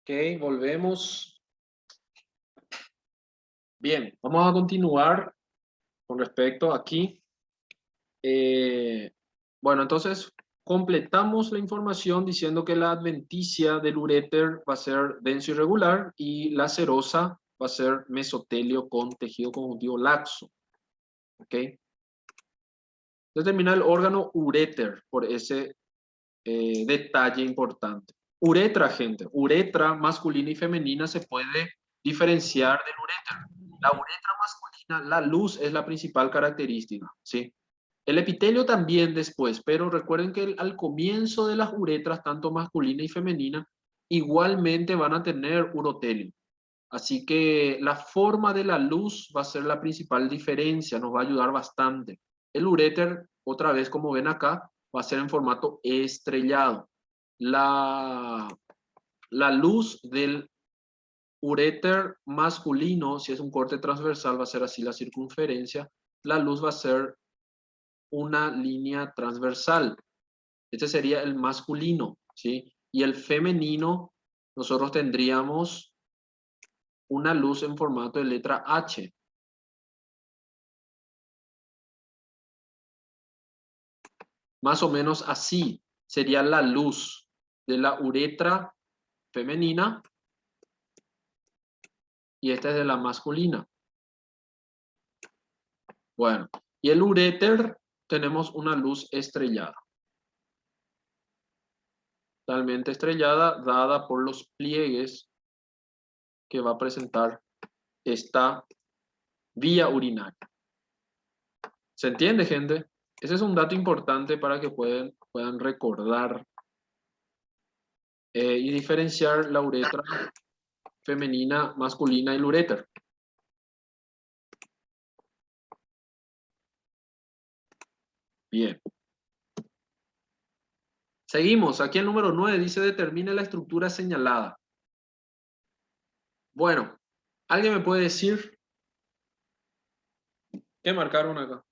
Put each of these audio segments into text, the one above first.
Ok, volvemos. Bien, vamos a continuar con respecto aquí. Bueno, entonces completamos la información diciendo que la adventicia del uréter va a ser denso irregular y la serosa va a ser mesotelio con tejido conjuntivo laxo. ¿Ok? Determina el órgano uréter por ese detalle importante. Uretra, gente. Uretra masculina y femenina se puede diferenciar del uréter. La uretra masculina, la luz es la principal característica, ¿sí? El epitelio también después, pero recuerden que al comienzo de las uretras, tanto masculina y femenina, igualmente van a tener urotelio. Así que la forma de la luz va a ser la principal diferencia, nos va a ayudar bastante. El uréter, otra vez como ven acá, va a ser en formato estrellado. La luz del uréter masculino, si es un corte transversal, va a ser así la circunferencia. La luz va a ser una línea transversal. Este sería el masculino, ¿sí? Y el femenino, nosotros tendríamos una luz en formato de letra H. Más o menos así sería la luz de la uretra femenina y esta es de la masculina. Bueno, y el uréter tenemos una luz estrellada. Totalmente estrellada, dada por los pliegues que va a presentar esta vía urinaria. ¿Se entiende, gente? Ese es un dato importante para que puedan recordar y diferenciar la uretra femenina, masculina y el uréter. Bien. Seguimos. Aquí el número 9 dice determine la estructura señalada. Bueno, ¿alguien me puede decir qué marcaron acá?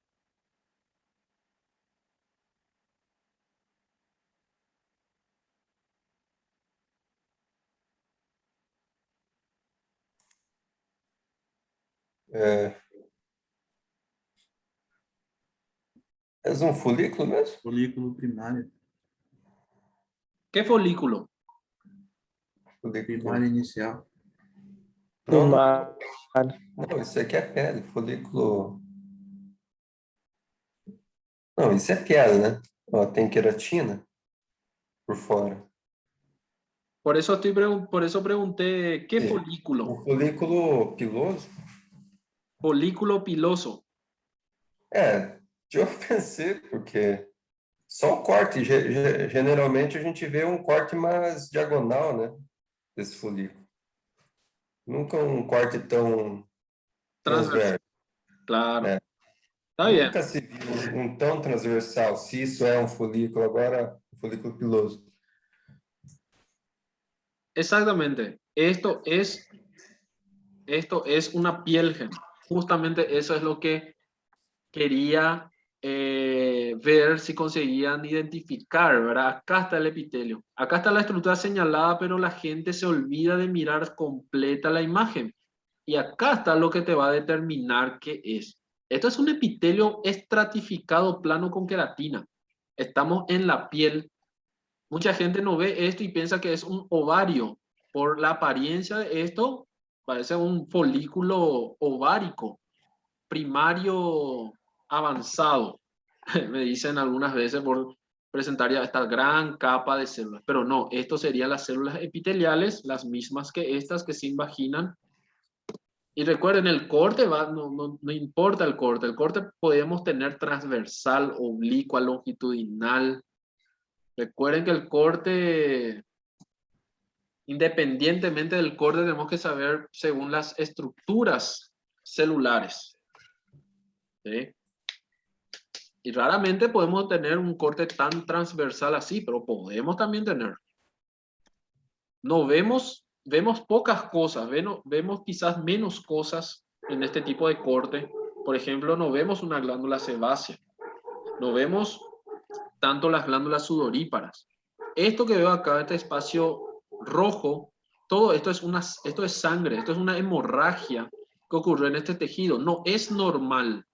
É, é um folículo mesmo? Folículo primário. ¿Qué folículo? Folículo. Primário inicial. Não, Primário. não, isso aqui é pele, folículo. Não, isso é pele, né? Ó, tem queratina por fora. Por eso pregunté, ¿qué Sí. folículo? O folículo piloso? Folículo piloso. É, eu pensei, porque só o corte, geralmente a gente vê um corte mais diagonal, né? Desse folículo. Nunca um corte tão transverso. Claro. É. Está bien. Nunca se viu um tão transversal, se isso é um folículo, agora um folículo piloso. Exactamente. Esto es una piel, gente. Justamente eso es lo que quería ver si conseguían identificar, ¿verdad? Acá está el epitelio. Acá está la estructura señalada, pero la gente se olvida de mirar completa la imagen. Y acá está lo que te va a determinar qué es. Esto es un epitelio estratificado plano con queratina. Estamos en la piel. Mucha gente no ve esto y piensa que es un ovario. Por la apariencia de esto, parece un folículo ovárico, primario avanzado. Me dicen algunas veces por presentar ya esta gran capa de células. Pero no, esto serían las células epiteliales, las mismas que estas que se imaginan. Y recuerden, el corte no importa el corte podemos tener transversal, oblicua, longitudinal. Recuerden que el corte, independientemente del corte, tenemos que saber según las estructuras celulares. ¿Sí? Y raramente podemos tener un corte tan transversal así, pero podemos también tener. No vemos pocas cosas, vemos quizás menos cosas en este tipo de corte. Por ejemplo, no vemos una glándula sebácea, no vemos tanto las glándulas sudoríparas. Esto que veo acá, este espacio rojo, todo esto esto es sangre, esto es una hemorragia que ocurrió en este tejido. No es normal.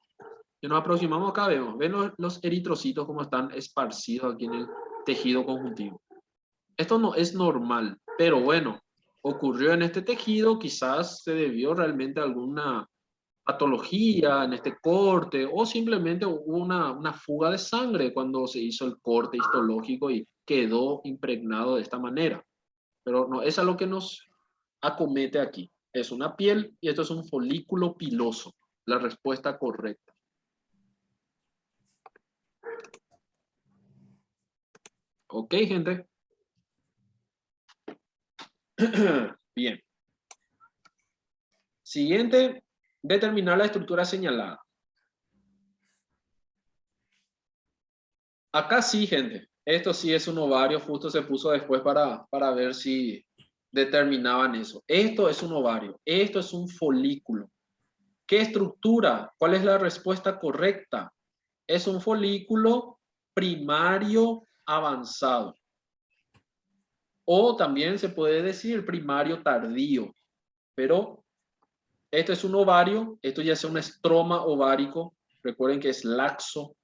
Si nos aproximamos acá, ven los eritrocitos como están esparcidos aquí en el tejido conjuntivo. Esto no es normal, pero bueno, ocurrió en este tejido, quizás se debió realmente a alguna patología en este corte o simplemente hubo una fuga de sangre cuando se hizo el corte histológico y quedó impregnado de esta manera. Pero no es a lo que nos acomete aquí. Es una piel y esto es un folículo piloso. La respuesta correcta. Ok, gente. Bien. Siguiente, determinar la estructura señalada. Acá sí, gente. Esto sí es un ovario, justo se puso después para ver si determinaban eso. Esto es un ovario, esto es un folículo. ¿Qué estructura? ¿Cuál es la respuesta correcta? Es un folículo primario avanzado. O también se puede decir primario tardío. Pero esto es un ovario, esto ya es un estroma ovárico. Recuerden que es laxo,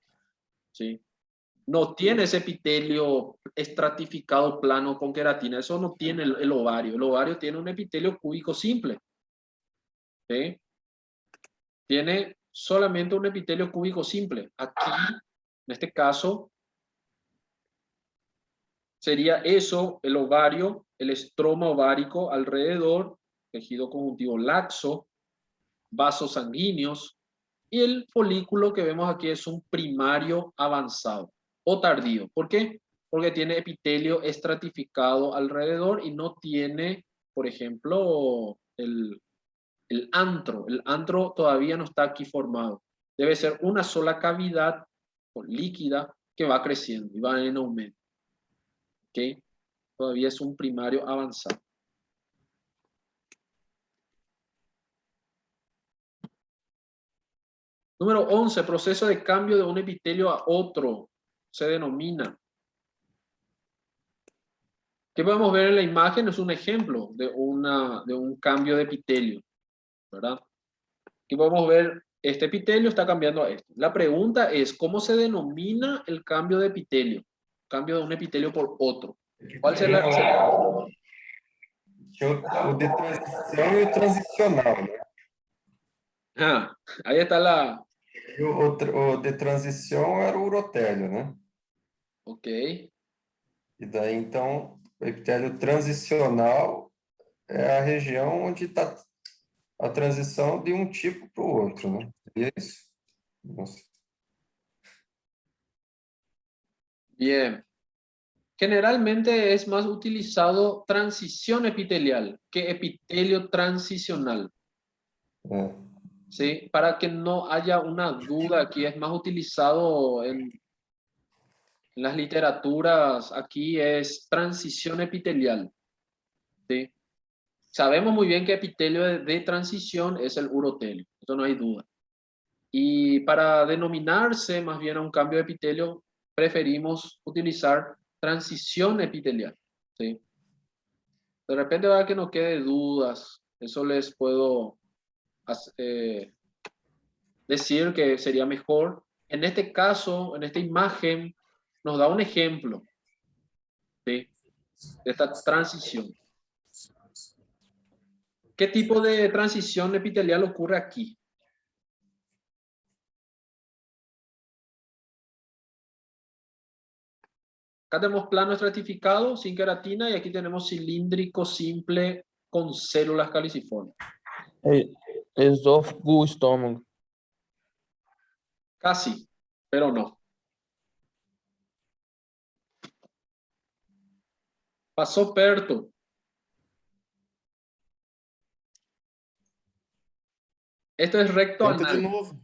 ¿sí? No tiene ese epitelio estratificado plano con queratina. Eso no tiene el ovario. El ovario tiene un epitelio cúbico simple. ¿Sí? Tiene solamente un epitelio cúbico simple. Aquí, en este caso, sería eso, el ovario, el estroma ovárico alrededor, tejido conjuntivo laxo, vasos sanguíneos, y el folículo que vemos aquí es un primario avanzado o tardío. ¿Por qué? Porque tiene epitelio estratificado alrededor y no tiene, por ejemplo, el antro. El antro todavía no está aquí formado. Debe ser una sola cavidad líquida que va creciendo y va en aumento. ¿Ok? Todavía es un primario avanzado. Número 11, proceso de cambio de un epitelio a otro. Se denomina. ¿Qué podemos ver en la imagen? Es un ejemplo de un cambio de epitelio, ¿verdad? Aquí podemos ver, este epitelio está cambiando a este. La pregunta es, ¿cómo se denomina el cambio de epitelio? Cambio de un epitelio por otro. ¿Cuál será? O de transição e o transicional, né? Ah, ahí está la... E o de transição era o urotélio, né? Ok. E daí, então, o epitélio transicional é a região onde está a transição de um tipo para o outro, né? É isso? Nossa. Bien. Generalmente es más utilizado transición epitelial que epitelio transicional. É. ¿Sí? Para que no haya una duda aquí, es más utilizado en las literaturas, aquí es transición epitelial. ¿Sí? Sabemos muy bien que epitelio de transición es el urotelio, eso no hay duda. Y para denominarse más bien a un cambio de epitelio, preferimos utilizar transición epitelial. ¿Sí? De repente va a que no quede dudas, eso les puedo decir que sería mejor. En este caso, en esta imagen, nos da un ejemplo, ¿sí? De esta transición. ¿Qué tipo de transición epitelial ocurre aquí? Acá tenemos plano estratificado sin queratina y aquí tenemos cilíndrico simple con células caliciformes. Esôfago, estômago. Casi, pero no. Pasó perto. Esto es recto Tenta de anal. novo.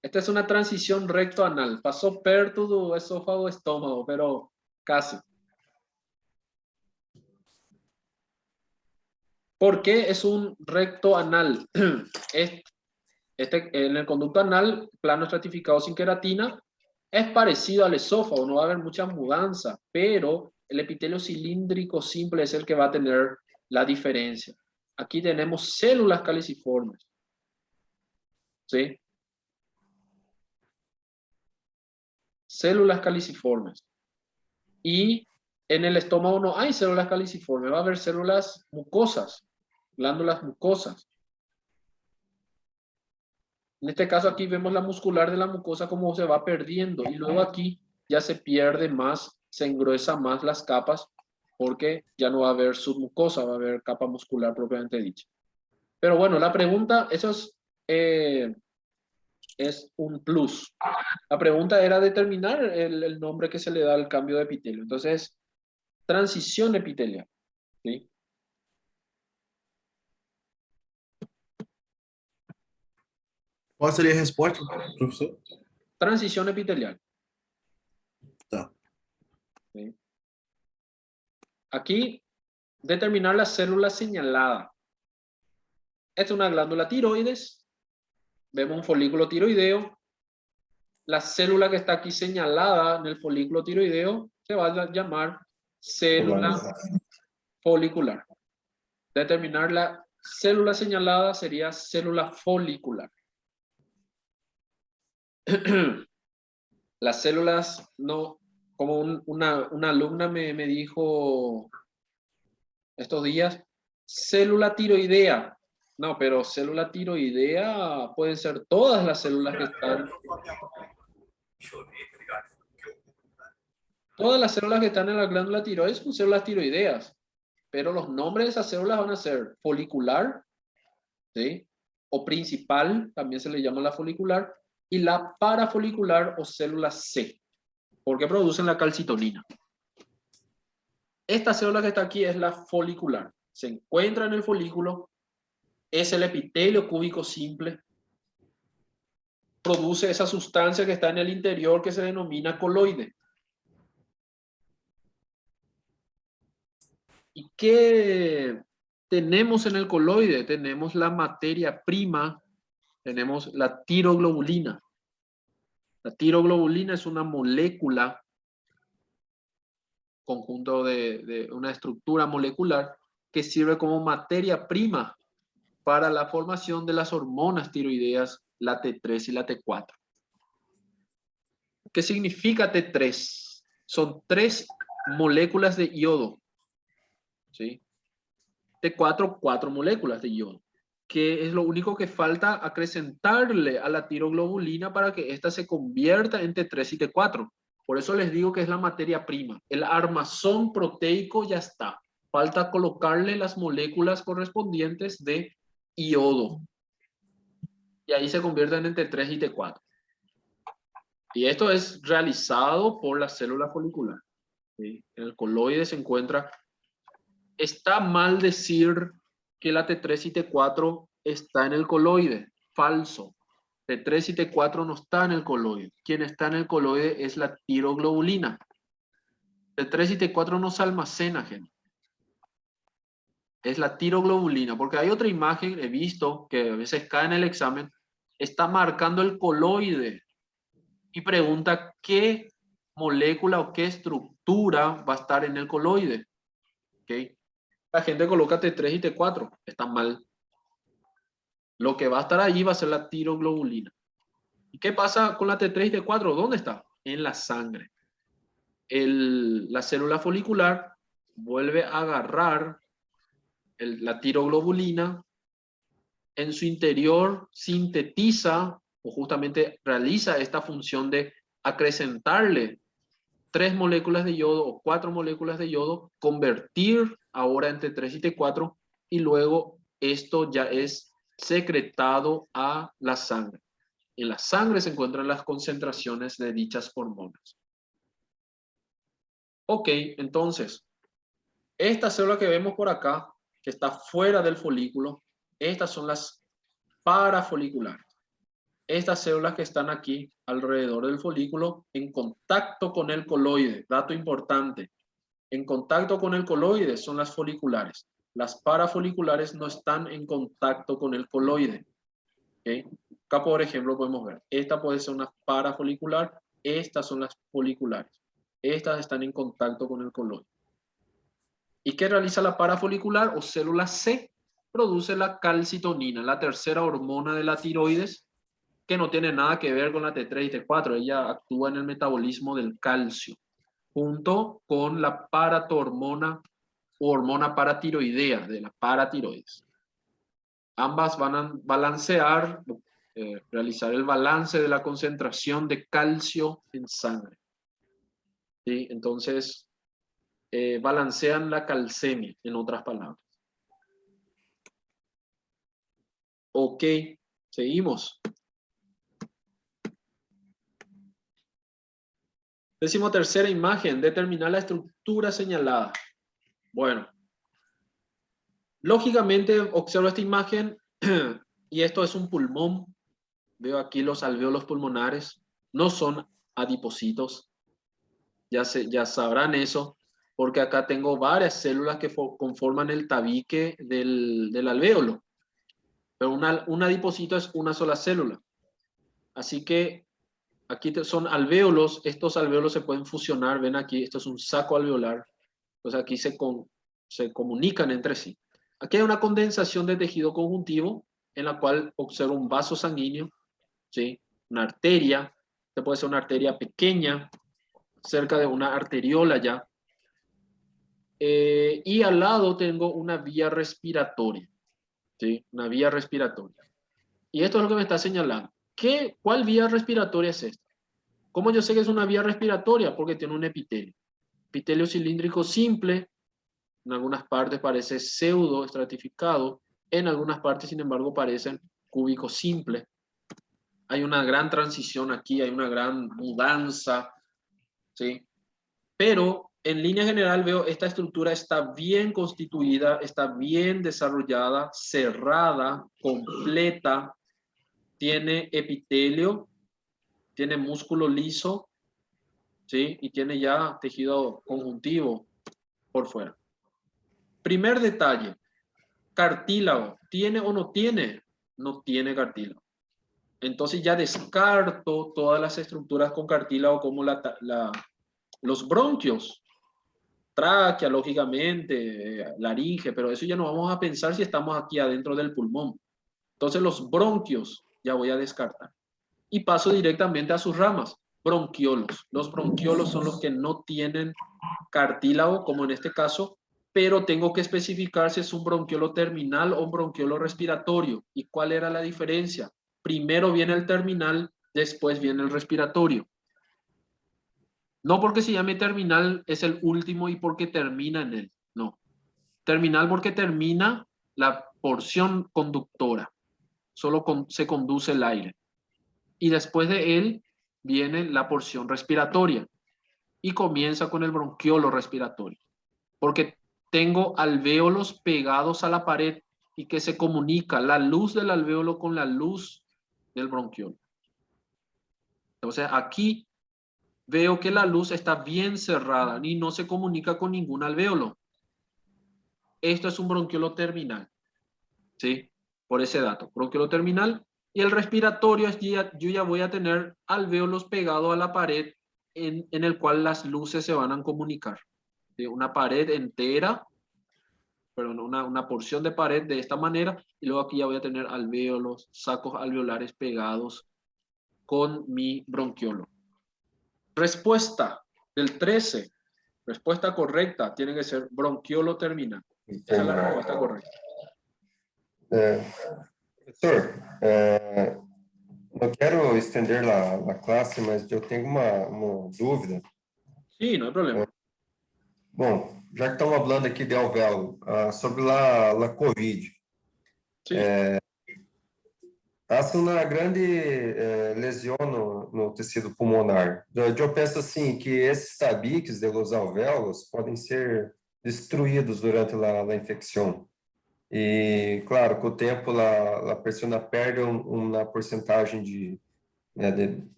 Esta es una transición recto anal. Pasó perto do esófago estómago, pero casi. ¿Por qué es un recto anal? En el conducto anal, plano estratificado sin queratina, Es parecido al esófago, no va a haber mucha mudanza, pero el epitelio cilíndrico simple es el que va a tener la diferencia. Aquí tenemos células caliciformes. ¿Sí? Células caliciformes. Y en el estómago no hay células caliciformes, va a haber células mucosas, glándulas mucosas. En este caso aquí vemos la muscular de la mucosa como se va perdiendo y luego aquí ya se pierde más, se engruesa más las capas porque ya no va a haber submucosa, va a haber capa muscular propiamente dicha. Pero bueno, la pregunta, eso es un plus. La pregunta era determinar el nombre que se le da al cambio de epitelio. Entonces, transición epitelial. ¿Sí? Qual seria a resposta, professor? Transición epitelial. Tá. ¿Sí? Aquí, determinar la célula señalada. Esta es una glándula tiroides. Vemos un folículo tiroideo. La célula que está aquí señalada en el folículo tiroideo se va a llamar célula folicular. Determinar la célula señalada sería célula folicular. Las células no, como una alumna me dijo estos días, célula tiroidea. No, pero célula tiroidea pueden ser todas las células que están. Todas las células que están en la glándula tiroides son células tiroideas, pero los nombres de esas células van a ser folicular, ¿sí? O principal, también se le llama la folicular, y la parafolicular o célula C, porque producen la calcitonina. Esta célula que está aquí es la folicular. Se encuentra en el folículo, es el epitelio cúbico simple, produce esa sustancia que está en el interior que se denomina coloide. ¿Y qué tenemos en el coloide? Tenemos la materia prima, tenemos la tiroglobulina. La tiroglobulina es una molécula, conjunto de una estructura molecular que sirve como materia prima para la formación de las hormonas tiroideas, la T3 y la T4. ¿Qué significa T3? Son 3 moléculas de yodo. ¿Sí? T4, 4 moléculas de yodo, que es lo único que falta acrecentarle a la tiroglobulina para que ésta se convierta en T3 y T4. Por eso les digo que es la materia prima. El armazón proteico ya está. Falta colocarle las moléculas correspondientes de yodo. Y ahí se convierten en T3 y T4. Y esto es realizado por la célula folicular. ¿Sí? En el coloide se encuentra. Está mal decir que la T3 y T4 está en el coloide. Falso. T3 y T4 no está en el coloide. Quien está en el coloide es la tiroglobulina. T3 y T4 no se almacena, gente. Es la tiroglobulina, porque hay otra imagen, he visto, que a veces cae en el examen, está marcando el coloide y pregunta qué molécula o qué estructura va a estar en el coloide. ¿Okay? La gente coloca T3 y T4, está mal. Lo que va a estar allí va a ser la tiroglobulina. ¿Y qué pasa con la T3 y T4? ¿Dónde está? En la sangre. La célula folicular vuelve a agarrar la tiroglobulina, en su interior sintetiza o justamente realiza esta función de acrecentarle 3 moléculas de yodo o 4 moléculas de yodo, convertir ahora en T3 y T4 y luego esto ya es secretado a la sangre. En la sangre se encuentran las concentraciones de dichas hormonas. Ok, entonces, esta célula que vemos por acá, que está fuera del folículo, estas son las parafoliculares. Estas células que están aquí alrededor del folículo en contacto con el coloide, dato importante, en contacto con el coloide son las foliculares. Las parafoliculares no están en contacto con el coloide. ¿Okay? Acá, por ejemplo, podemos ver, esta puede ser una parafolicular Estas son las foliculares. Estas están en contacto con el coloide. ¿Y qué realiza la parafolicular o célula C? Produce la calcitonina, la tercera hormona de la tiroides, que no tiene nada que ver con la T3 y T4. Ella actúa en el metabolismo del calcio, junto con la paratormona o hormona paratiroidea de la paratiroides. Ambas van a balancear, realizar el balance de la concentración de calcio en sangre. ¿Sí? Entonces, balancean la calcemia, en otras palabras. Ok, seguimos. 13ª imagen, determinar la estructura señalada. Bueno, lógicamente observo esta imagen y esto es un pulmón. Veo aquí los alvéolos pulmonares, no son adipocitos. Ya sabrán eso, porque acá tengo varias células que conforman el tabique del alvéolo. Pero un adipocito es una sola célula. Así que aquí son alvéolos. Estos alvéolos se pueden fusionar. Ven aquí, esto es un saco alveolar. Entonces aquí se comunican entre sí. Aquí hay una condensación de tejido conjuntivo en la cual observo un vaso sanguíneo, ¿sí? Una arteria. Esta puede ser una arteria pequeña, cerca de una arteriola ya. Y al lado tengo una vía respiratoria, ¿sí? Una vía respiratoria. Y esto es lo que me está señalando. ¿Cuál vía respiratoria es esta? ¿Cómo yo sé que es una vía respiratoria? Porque tiene un epitelio. Epitelio cilíndrico simple, en algunas partes parece pseudo estratificado, en algunas partes, sin embargo, parecen cúbico simple. Hay una gran transición aquí, hay una gran mudanza, ¿sí? Pero en línea general veo esta estructura está bien constituida, está bien desarrollada, cerrada, completa, tiene epitelio, tiene músculo liso, ¿sí? Y tiene ya tejido conjuntivo por fuera. Primer detalle, cartílago, ¿tiene o no tiene? No tiene cartílago. Entonces ya descarto todas las estructuras con cartílago como los bronquios, tráquea, lógicamente, laringe, pero eso ya no vamos a pensar si estamos aquí adentro del pulmón. Entonces los bronquios ya voy a descartar. Y paso directamente a sus ramas, bronquiolos. Los bronquiolos son los que no tienen cartílago, como en este caso, pero tengo que especificar si es un bronquiolo terminal o un bronquiolo respiratorio. ¿Y cuál era la diferencia? Primero viene el terminal, después viene el respiratorio. No porque se llame terminal es el último y porque termina en él. No. Terminal porque termina la porción conductora. Solo se conduce el aire. Y después de él viene la porción respiratoria. Y comienza con el bronquiolo respiratorio. Porque tengo alvéolos pegados a la pared y que se comunica la luz del alvéolo con la luz del bronquiolo. Entonces aquí veo que la luz está bien cerrada y no se comunica con ningún alvéolo. Esto es un bronquiolo terminal, ¿sí? Por ese dato, bronquiolo terminal. Y el respiratorio, yo ya voy a tener alvéolos pegados a la pared en el cual las luces se van a comunicar. ¿Sí? Una pared entera, perdón, una porción de pared de esta manera, y luego aquí ya voy a tener alvéolos, sacos alveolares pegados con mi bronquiolo. Respuesta del 13. Respuesta correcta tiene que ser bronquiolo terminal. Esa es la respuesta correcta. Professor, não quero estender a classe, mas eu tenho uma dúvida. Sí, no hay problema. Bom, já que estamos falando aqui de alvéolo, sobre a COVID. Sí. Há uma grande lesão no tecido pulmonar. Eu penso assim que esses tabiques de los alvéolos podem ser destruídos durante a infecção. E, claro, com o tempo, a pessoa perde uma porcentagem de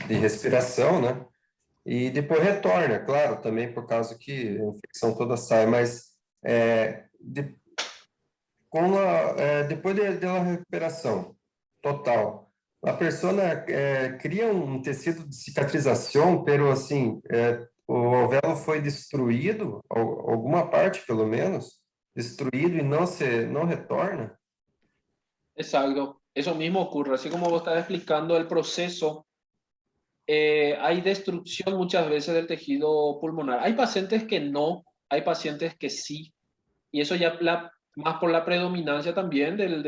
respiração, né? E depois retorna, claro, também por causa que a infecção toda sai, mas depois da recuperação total, a persona cria um tecido de cicatrização, pero assim, o alvéolo foi destruído, alguma parte pelo menos, destruído e não retorna? Exacto, eso mismo ocurre, así como vos estás explicando el proceso, hay destrucción muchas veces del tejido pulmonar. Hay pacientes que no, hay pacientes que sí, y eso ya más por la predominancia también del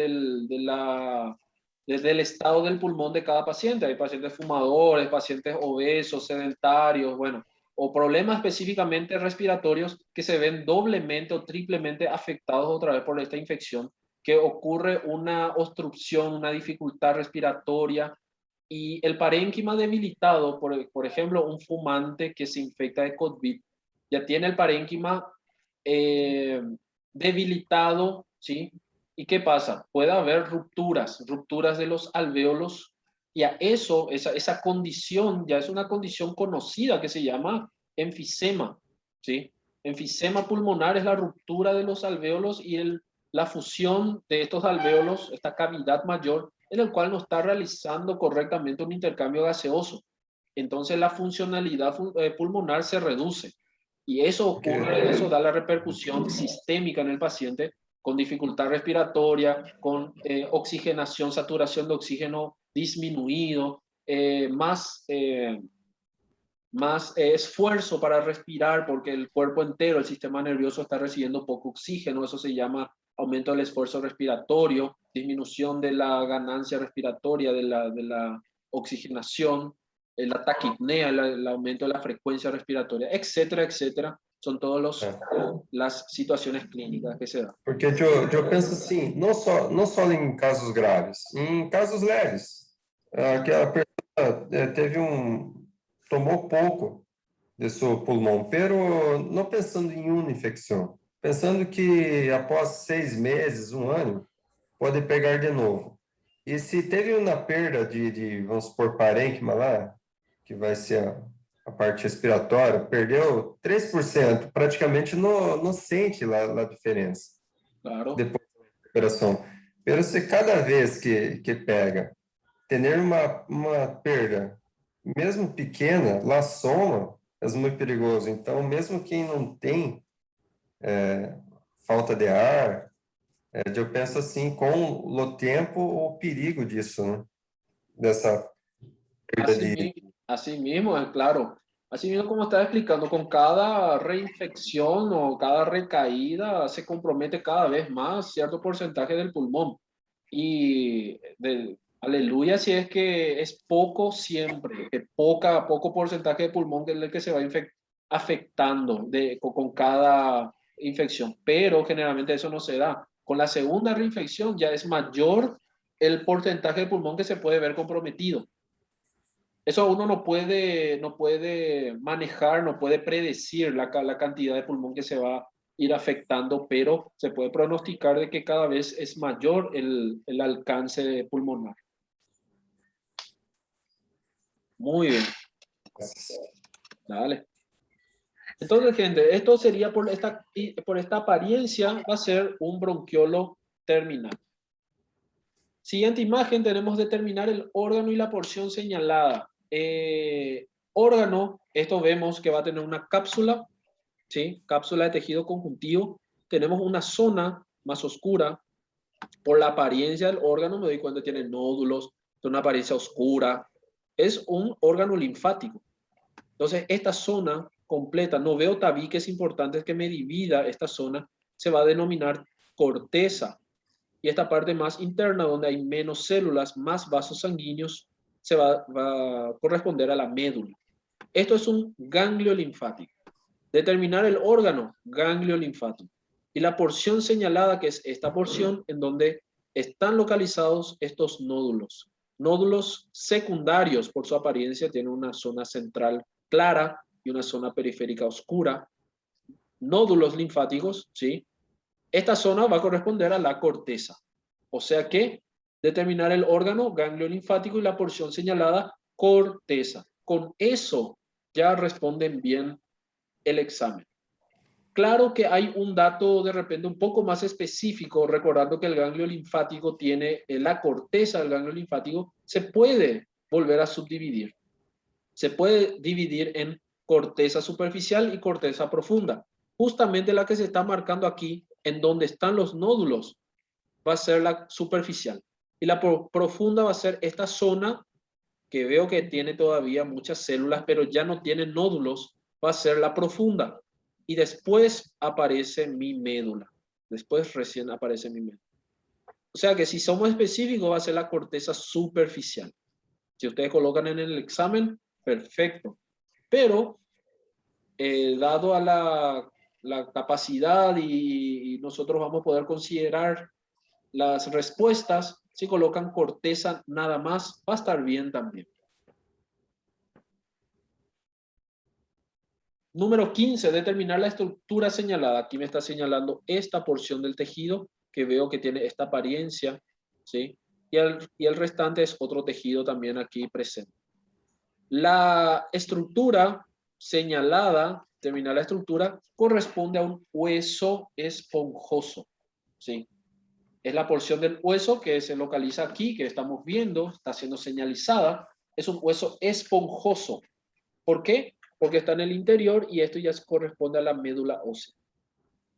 estado del pulmón de cada paciente. Hay pacientes fumadores, pacientes obesos, sedentarios, bueno, o problemas específicamente respiratorios que se ven doblemente o triplemente afectados otra vez por esta infección, que ocurre una obstrucción, una dificultad respiratoria y el parénquima debilitado, por ejemplo, un fumante que se infecta de COVID, ya tiene el parénquima eh, debilitado, ¿sí? ¿Y qué pasa? Puede haber rupturas de los alvéolos, y a eso, esa condición ya es una condición conocida que se llama enfisema, ¿sí? Enfisema pulmonar es la ruptura de los alvéolos y la fusión de estos alvéolos, esta cavidad mayor, en el cual no está realizando correctamente un intercambio gaseoso. Entonces la funcionalidad pulmonar se reduce. Y eso ocurre, eso da la repercusión sistémica en el paciente con dificultad respiratoria, con oxigenación, saturación de oxígeno disminuido, más esfuerzo para respirar porque el cuerpo entero, el sistema nervioso está recibiendo poco oxígeno, eso se llama aumento del esfuerzo respiratorio, disminución de la ganancia respiratoria, de la oxigenación, la taquipnea, el aumento de la frecuencia respiratoria, etcétera, etcétera. Son todas las situaciones clínicas que se dan. Porque eu penso assim, não só em casos graves, em casos leves, que a pessoa tomou pouco de seu pulmão, pero não pensando em uma infecção, pensando que após 6 meses, um ano, pode pegar de novo. E se teve uma perda vamos supor, parênquima lá, que vai ser a parte respiratória, perdeu 3%, praticamente não sente lá a diferença. Claro. Depois da recuperação. Pero se cada vez que pega, ter uma perda, mesmo pequena, lá soma, é muito perigoso. Então, mesmo quem não tem falta de ar, eu penso assim, com o tempo, o perigo disso, né? Dessa perda Así mismo, claro. Así mismo como estaba explicando, con cada reinfección o cada recaída se compromete cada vez más cierto porcentaje del pulmón. Y aleluya si es que es poco siempre, que poco porcentaje de pulmón que es el que se va afectando con cada infección. Pero generalmente eso no se da. Con la segunda reinfección ya es mayor el porcentaje de pulmón que se puede ver comprometido. Eso uno no puede manejar, no puede predecir la cantidad de pulmón que se va a ir afectando, pero se puede pronosticar de que cada vez es mayor el alcance pulmonar. Muy bien. Dale. Entonces, gente, esto sería por esta apariencia, va a ser un bronquiolo terminal. Siguiente imagen, tenemos determinar el órgano y la porción señalada. Órgano, esto vemos que va a tener una cápsula, ¿sí? Cápsula de tejido conjuntivo. Tenemos una zona más oscura. Por la apariencia del órgano me doy cuenta que tiene nódulos, tiene una apariencia oscura. Es un órgano linfático. Entonces, esta zona completa, no veo tabiques importantes que me divida esta zona, se va a denominar corteza. Y esta parte más interna, donde hay menos células, más vasos sanguíneos, se va a corresponder a la médula. Esto es un ganglio linfático. Determinar el órgano, ganglio linfático. Y la porción señalada, que es esta porción en donde están localizados estos nódulos. Nódulos secundarios, por su apariencia, tienen una zona central clara y una zona periférica oscura. Nódulos linfáticos, ¿sí? Esta zona va a corresponder a la corteza. O sea que determinar el órgano, ganglio linfático y la porción señalada, corteza. Con eso ya responden bien el examen. Claro que hay un dato de repente un poco más específico, recordando que el ganglio linfático tiene la corteza del ganglio linfático, se puede volver a subdividir. Se puede dividir en corteza superficial y corteza profunda. Justamente la que se está marcando aquí, en donde están los nódulos, va a ser la superficial. Y la profunda va a ser esta zona que veo que tiene todavía muchas células, pero ya no tiene nódulos, va a ser la profunda. Y después aparece mi médula. Después recién aparece mi médula. O sea que si somos específicos, va a ser la corteza superficial. Si ustedes colocan en el examen, perfecto. Pero, dado a la capacidad y nosotros vamos a poder considerar las respuestas, si colocan corteza nada más, va a estar bien también. Número 15, determinar la estructura señalada. Aquí me está señalando esta porción del tejido que veo que tiene esta apariencia, ¿sí? Y el restante es otro tejido también aquí presente. La estructura señalada, determinar la estructura, corresponde a un hueso esponjoso, ¿sí? Es la porción del hueso que se localiza aquí, que estamos viendo, está siendo señalizada. Es un hueso esponjoso. ¿Por qué? Porque está en el interior y esto ya corresponde a la médula ósea.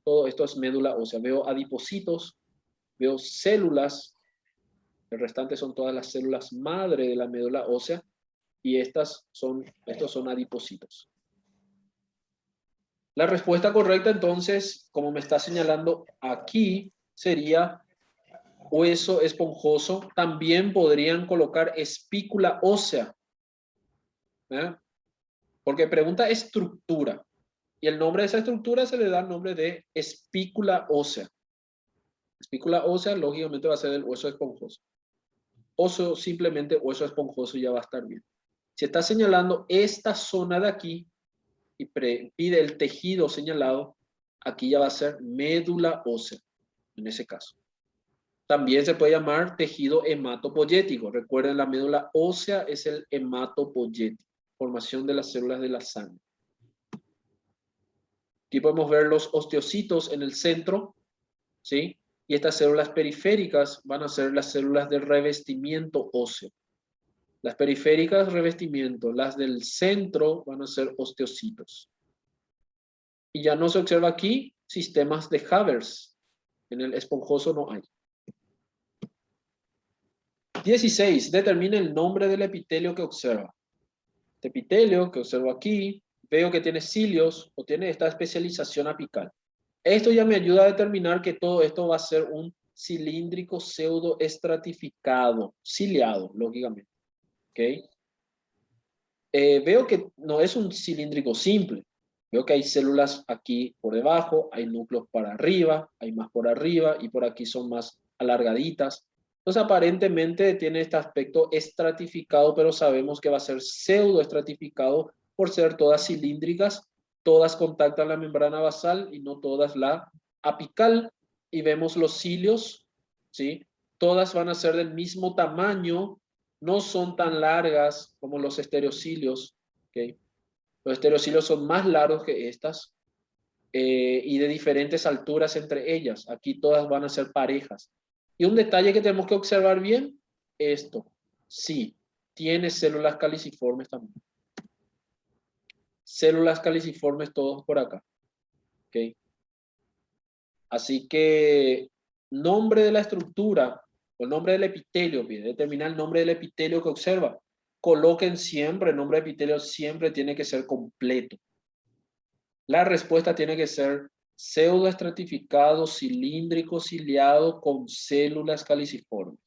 Todo esto es médula ósea. Veo adipocitos, veo células, el restante son todas las células madre de la médula ósea y estos son adipocitos. La respuesta correcta entonces, como me está señalando aquí, sería hueso esponjoso. También podrían colocar espícula ósea, ¿eh? Porque pregunta estructura. Y el nombre de esa estructura se le da el nombre de espícula ósea. Espícula ósea, lógicamente, va a ser el hueso esponjoso. Oso, simplemente hueso esponjoso, ya va a estar bien. Si está señalando esta zona de aquí y pide el tejido señalado, aquí ya va a ser médula ósea, en ese caso. También se puede llamar tejido hematopoyético. Recuerden, la médula ósea es el hematopoyético, formación de las células de la sangre. Aquí podemos ver los osteocitos en el centro, ¿sí? Y estas células periféricas van a ser las células de revestimiento óseo. Las periféricas, revestimiento. Las del centro van a ser osteocitos. Y ya no se observa aquí sistemas de Havers. En el esponjoso no hay. 16. Determina el nombre del epitelio que observa. Este epitelio que observo aquí, veo que tiene cilios o tiene esta especialización apical. Esto ya me ayuda a determinar que todo esto va a ser un cilíndrico pseudoestratificado, ciliado, lógicamente. ¿Okay? Veo que no es un cilíndrico simple. Veo que hay células aquí por debajo, hay núcleos para arriba, hay más por arriba y por aquí son más alargaditas. Entonces aparentemente tiene este aspecto estratificado, pero sabemos que va a ser pseudoestratificado por ser todas cilíndricas, todas contactan la membrana basal y no todas la apical. Y vemos los cilios, ¿sí? Todas van a ser del mismo tamaño, no son tan largas como los estereocilios, ¿okay? Los estereocilios son más largos que estas y de diferentes alturas entre ellas. Aquí todas van a ser parejas. Y un detalle que tenemos que observar bien, esto, sí, tiene células caliciformes también. Células caliciformes todos por acá, ¿ok? Así que nombre de la estructura, o el nombre del epitelio, pide determinar el nombre del epitelio que observa. Coloquen siempre, el nombre de epitelio siempre tiene que ser completo. La respuesta tiene que ser pseudoestratificado, cilíndrico, ciliado, con células caliciformes.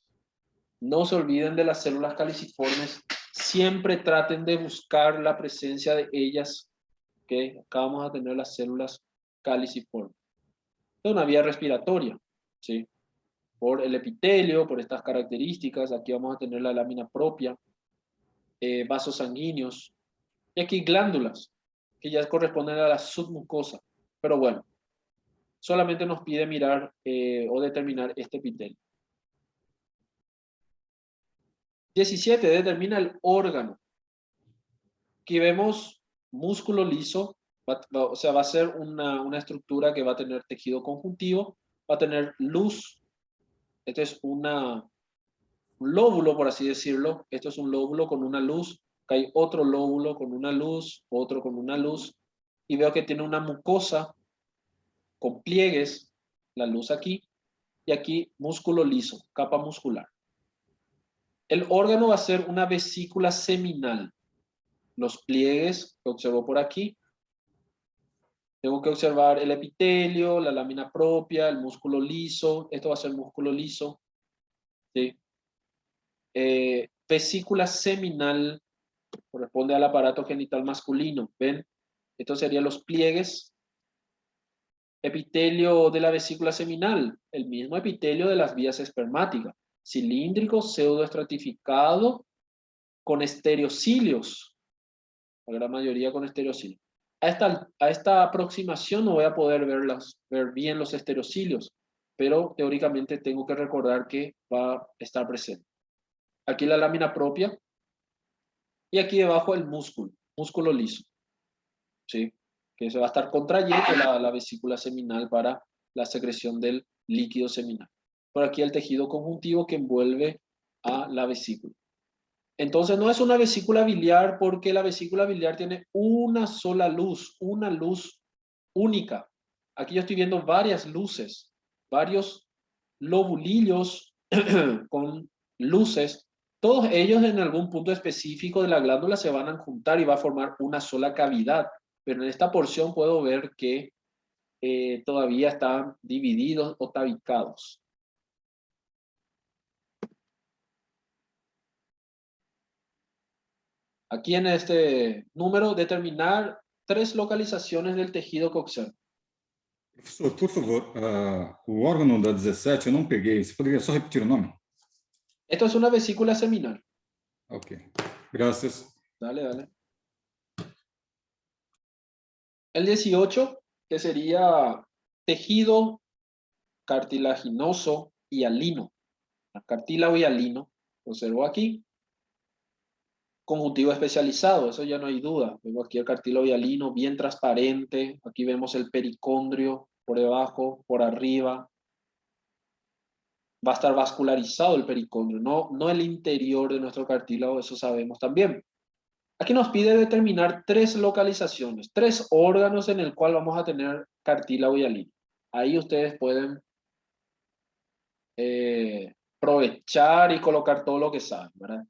No se olviden de las células caliciformes. Siempre traten de buscar la presencia de ellas. ¿Okay? Acá vamos a tener las células caliciformes. Es una vía respiratoria, ¿sí? Por el epitelio, por estas características. Aquí vamos a tener la lámina propia, vasos sanguíneos. Y aquí glándulas, que ya corresponden a la submucosa. Pero bueno, solamente nos pide mirar o determinar este epitelio. 17. Determina el órgano. Aquí vemos músculo liso, O sea, va a ser una estructura que va a tener tejido conjuntivo, va a tener luz. Este es un lóbulo, por así decirlo. Esto es un lóbulo con una luz. Acá hay otro lóbulo con una luz, otro con una luz. Y veo que tiene una mucosa con pliegues, la luz aquí, y aquí músculo liso, capa muscular. El órgano va a ser una vesícula seminal. Los pliegues que observo por aquí. Tengo que observar el epitelio, la lámina propia, el músculo liso. Esto va a ser músculo liso. ¿Sí? Vesícula seminal corresponde al aparato genital masculino. ¿Ven? Estos serían los pliegues. Epitelio de la vesícula seminal, el mismo epitelio de las vías espermáticas. Cilíndrico, pseudoestratificado, con estereocilios. La gran mayoría con estereocilios. A esta aproximación no voy a poder ver bien los estereocilios, pero teóricamente tengo que recordar que va a estar presente. Aquí la lámina propia y aquí debajo el músculo liso, ¿sí? Que se va a estar contrayendo la vesícula seminal para la secreción del líquido seminal. Por aquí el tejido conjuntivo que envuelve a la vesícula. Entonces no es una vesícula biliar porque la vesícula biliar tiene una sola luz, una luz única. Aquí yo estoy viendo varias luces, varios lobulillos con luces. Todos ellos en algún punto específico de la glándula se van a juntar y va a formar una sola cavidad. Pero en esta porción puedo ver que todavía están divididos o tabicados. Aquí en este número, determinar 3 localizaciones del tejido coxal. Professor, por favor, o órgano da 17 eu não peguei. Você poderia só repetir o nome? Esto es una vesícula seminal. Ok, gracias. Dale, dale. El 18, que sería tejido cartilaginoso hialino. Cartílago hialino, observo aquí. Conjuntivo especializado, eso ya no hay duda. Vemos aquí el cartílago hialino bien transparente. Aquí vemos el pericondrio por debajo, por arriba. Va a estar vascularizado el pericondrio, no el interior de nuestro cartílago, eso sabemos también. Aquí nos pide determinar 3 localizaciones, 3 órganos en el cual vamos a tener cartílago hialino. Ahí ustedes pueden aprovechar y colocar todo lo que saben, ¿verdad?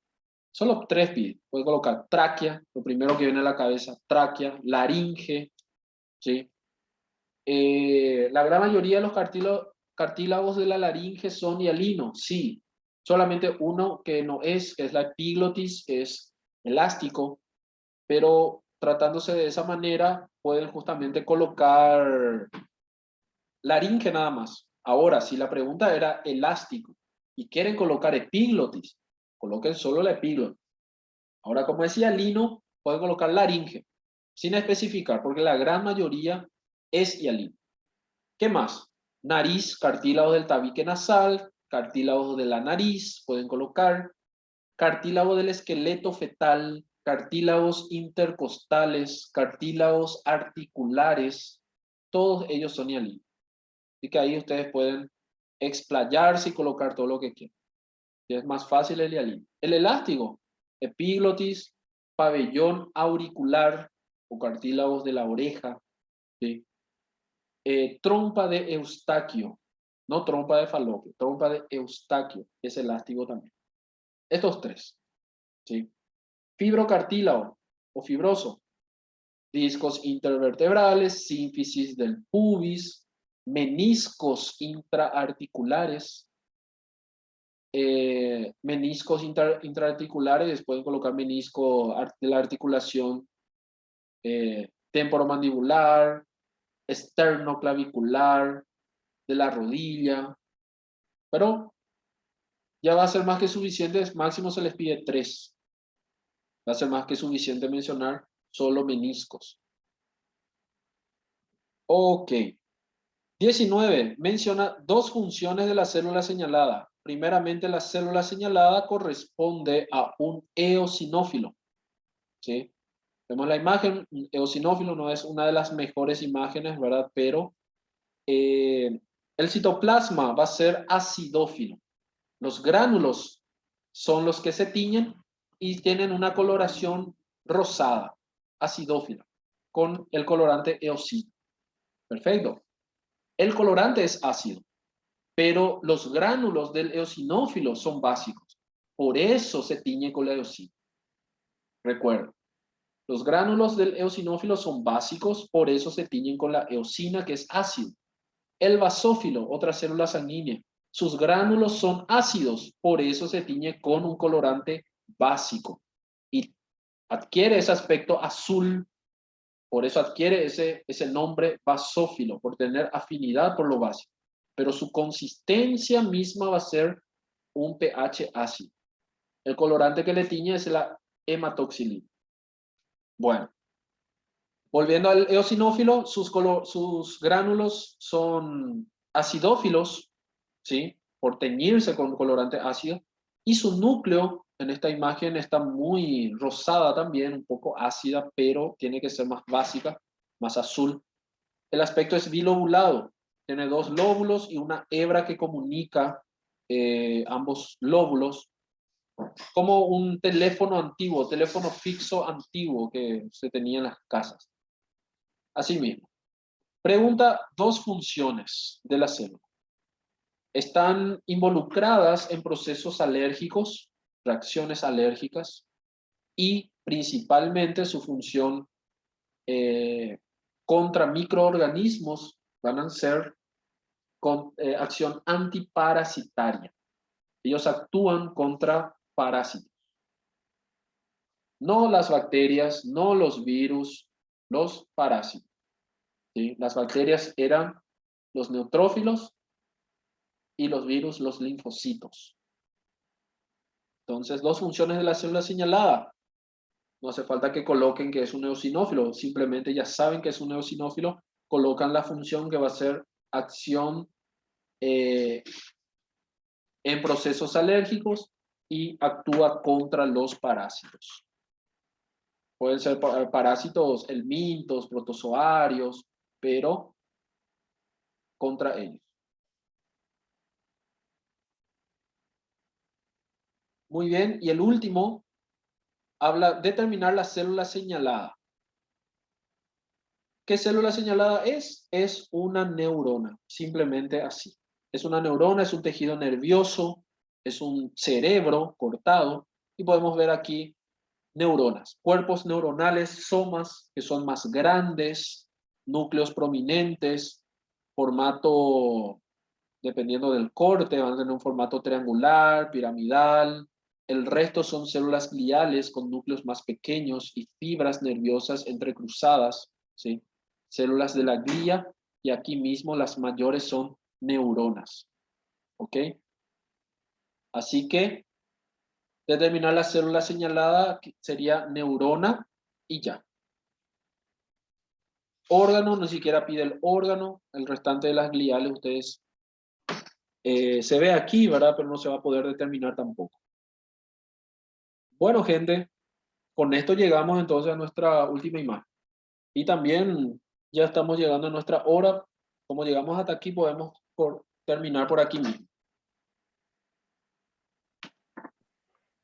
Solo 3 pide. Pueden colocar tráquea, lo primero que viene a la cabeza, tráquea, laringe, ¿sí? La gran mayoría de los cartílagos de la laringe son hialinos, sí. Solamente uno que no es, que es la epiglotis, que es elástico, pero tratándose de esa manera, pueden justamente colocar laringe nada más. Ahora, si la pregunta era elástico y quieren colocar epiglotis, coloquen solo la epiglotis. Ahora, como es hialino, pueden colocar laringe, sin especificar, porque la gran mayoría es hialino. ¿Qué más? Nariz, cartílago del tabique nasal, cartílago de la nariz, pueden colocar, cartílago del esqueleto fetal, cartílagos intercostales, cartílagos articulares, todos ellos son hialinos. Así que ahí ustedes pueden explayarse y colocar todo lo que quieran. Y es más fácil el hialino. El elástico, epiglotis, pabellón auricular o cartílagos de la oreja, ¿sí? Trompa de Eustaquio, no trompa de Falopio, trompa de Eustaquio, es elástico también. Estos 3, ¿sí? Fibrocartílago o fibroso, discos intervertebrales, sínfisis del pubis, meniscos intraarticulares, meniscos intraarticulares, pueden colocar menisco de la articulación temporomandibular, esternoclavicular, de la rodilla, pero ya va a ser más que suficiente, máximo se les pide 3. Va a ser más que suficiente mencionar solo meniscos. Ok. 19. Menciona 2 funciones de la célula señalada. Primeramente, la célula señalada corresponde a un eosinófilo, ¿sí? Vemos la imagen, eosinófilo no es una de las mejores imágenes, ¿verdad? Pero el citoplasma va a ser acidófilo. Los gránulos son los que se tiñen y tienen una coloración rosada, acidófila, con el colorante eosino. Perfecto. El colorante es ácido, pero los gránulos del eosinófilo son básicos. Por eso se tiñe con la eosina. Recuerda, los gránulos del eosinófilo son básicos, por eso se tiñen con la eosina, que es ácido. El basófilo, otra célula sanguínea, sus gránulos son ácidos, por eso se tiñe con un colorante básico. Y adquiere ese aspecto azul, por eso adquiere ese nombre basófilo, por tener afinidad por lo básico. Pero su consistencia misma va a ser un pH ácido. El colorante que le tiñe es la hematoxilina. Bueno, volviendo al eosinófilo, sus gránulos son acidófilos, ¿sí? Por teñirse con colorante ácido, y su núcleo en esta imagen está muy rosada también, un poco ácida, pero tiene que ser más básica, más azul. El aspecto es bilobulado, tiene dos lóbulos y una hebra que comunica ambos lóbulos, como un teléfono antiguo, teléfono fixo antiguo que se tenía en las casas. Asimismo, pregunta dos funciones de la célula. Están involucradas en procesos alérgicos, reacciones alérgicas, y principalmente su función contra microorganismos van a ser con acción antiparasitaria. Ellos actúan contra parásitos. No las bacterias, no los virus, los parásitos. ¿Sí? Las bacterias eran los neutrófilos y los virus los linfocitos. Entonces, dos funciones de la célula señalada. No hace falta que coloquen que es un eosinófilo, simplemente ya saben que es un eosinófilo, colocan la función que va a ser acción en procesos alérgicos y actúa contra los parásitos. Pueden ser parásitos helmintos, protozoarios, pero contra ellos. Muy bien, y el último habla de determinar la célula señalada. ¿Qué célula señalada es? Es una neurona, simplemente así. Es una neurona, es un tejido nervioso, es un cerebro cortado, y podemos ver aquí neuronas, cuerpos neuronales, somas, que son más grandes, núcleos prominentes, formato, dependiendo del corte, van a tener un formato triangular, piramidal. El resto son células gliales con núcleos más pequeños y fibras nerviosas entrecruzadas, ¿sí? Células de la glía, y aquí mismo las mayores son neuronas. ¿Ok? Así que determinar la célula señalada sería neurona y ya. Órgano, ni siquiera pide el órgano. El restante de las gliales ustedes se ve aquí, ¿verdad? Pero no se va a poder determinar tampoco. Bueno, gente, con esto llegamos entonces a nuestra última imagen. Y también ya estamos llegando a nuestra hora. Como llegamos hasta aquí, podemos terminar por aquí mismo.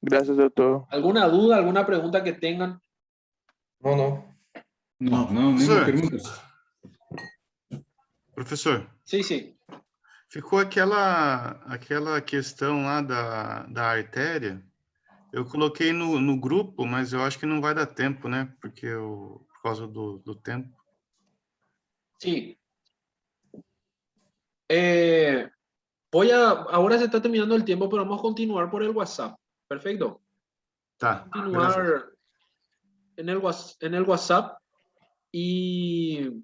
Gracias, doctor. ¿Alguna duda, alguna pregunta que tengan? Não, não. Não, nenhuma pergunta. Professor, Sí, sí. ficou aquela questão lá da artéria. Eu coloquei no grupo, mas eu acho que não vai dar tempo, né? Porque por causa do tempo. Sí. Ahora se está terminando el tiempo, pero vamos a continuar por el WhatsApp. Perfecto. Tá, graças. Continuar en el WhatsApp y